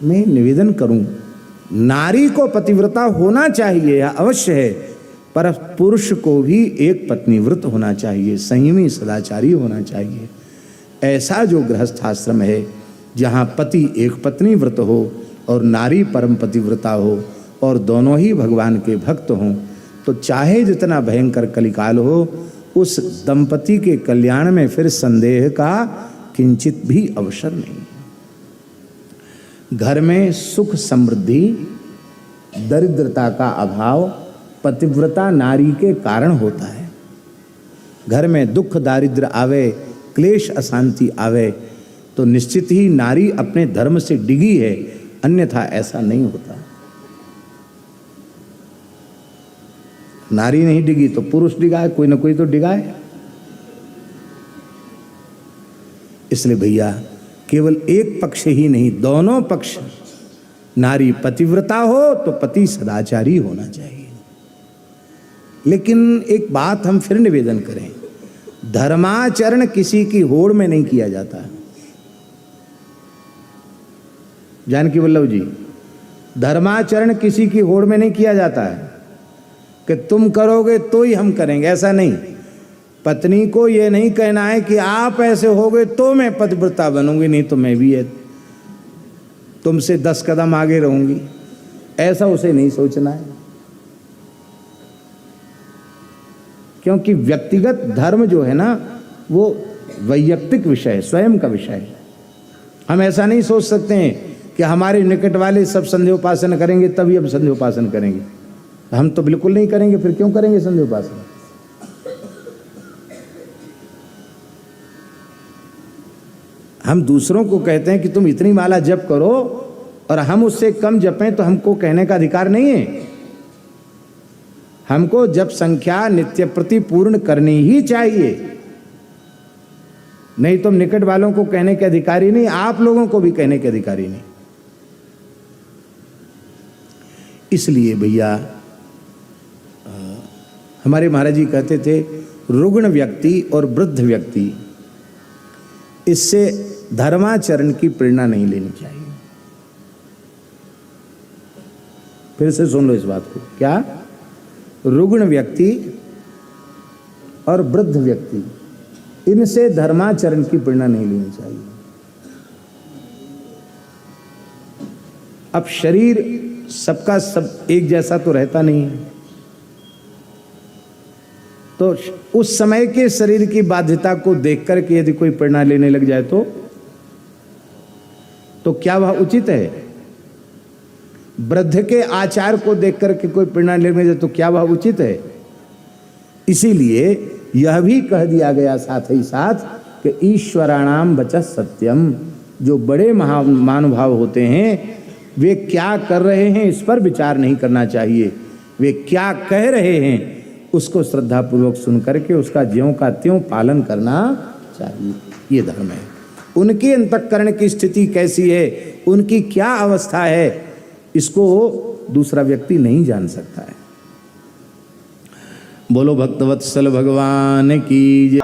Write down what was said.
मैं निवेदन करूं, नारी को पतिव्रता होना चाहिए, अवश्य है, पर पुरुष को भी एक पत्नी व्रत होना चाहिए, संयमी सदाचारी होना चाहिए। ऐसा जो गृहस्थाश्रम है जहाँ पति एक पत्नी व्रत हो और नारी परम पतिव्रता हो और दोनों ही भगवान के भक्त हों, तो चाहे जितना भयंकर कलिकाल हो, उस दंपति के कल्याण में फिर संदेह का किंचित भी अवसर नहीं। घर में सुख समृद्धि, दरिद्रता का अभाव पतिव्रता नारी के कारण होता है। घर में दुख दारिद्र आवे, क्लेश अशांति आवे, तो निश्चित ही नारी अपने धर्म से डिगी है, अन्यथा ऐसा नहीं होता। नारी नहीं डिगी तो पुरुष डिगा है, कोई ना कोई तो डिगा है। इसलिए भैया केवल एक पक्ष ही नहीं, दोनों पक्ष, नारी पतिव्रता हो तो पति सदाचारी होना चाहिए। लेकिन एक बात हम फिर निवेदन करें, धर्माचरण किसी की होड़ में नहीं किया जाता। जानकी वल्लभ जी, धर्माचरण किसी की होड़ में नहीं किया जाता है कि तुम करोगे तो ही हम करेंगे, ऐसा नहीं। पत्नी को ये नहीं कहना है कि आप ऐसे होगे तो मैं पतिव्रता बनूंगी, नहीं तो मैं भी है तुमसे 10 कदम आगे रहूंगी, ऐसा उसे नहीं सोचना है। क्योंकि व्यक्तिगत धर्म जो है ना, वो वैयक्तिक विषय है, स्वयं का विषय है। हम ऐसा नहीं सोच सकते हैं कि हमारे निकट वाले सब संध्या उपासना करेंगे तभी हम संध्या उपासना करेंगे। हम तो बिल्कुल नहीं करेंगे, फिर क्यों करेंगे संध्या उपासना? हम दूसरों को कहते हैं कि तुम इतनी माला जप करो और हम उससे कम जपें तो हमको कहने का अधिकार नहीं है। हमको जप संख्या नित्य प्रति पूर्ण करनी ही चाहिए, नहीं तुम निकट वालों को कहने के अधिकारी नहीं, आप लोगों को भी कहने के अधिकारी नहीं। इसलिए भैया हमारे महाराज जी कहते थे, रुग्ण व्यक्ति और वृद्ध व्यक्ति, इससे धर्माचरण की प्रेरणा नहीं लेनी चाहिए। फिर से सुन लो इस बात को, क्या? रुग्ण व्यक्ति और वृद्ध व्यक्ति, इनसे धर्माचरण की प्रेरणा नहीं लेनी चाहिए। अब शरीर सबका सब एक जैसा तो रहता नहीं है, तो उस समय के शरीर की बाध्यता को देख करके यदि कोई प्रेरणा लेने लग जाए तो क्या वह उचित है? वृद्ध के आचार को देख करके कोई प्रेरणा लेने जाए तो क्या वह उचित है? इसीलिए यह भी कह दिया गया साथ ही साथ कि ईश्वराणाम वचः सत्यम, जो बड़े महानुभाव होते हैं वे क्या कर रहे हैं इस पर विचार नहीं करना चाहिए, वे क्या कह रहे हैं उसको श्रद्धापूर्वक सुन करके उसका ज्यों का त्यों पालन करना चाहिए। ये धर्म है। उनके अंतःकरण की स्थिति कैसी है, उनकी क्या अवस्था है, इसको दूसरा व्यक्ति नहीं जान सकता है। बोलो भक्तवत्सल भगवान की जय।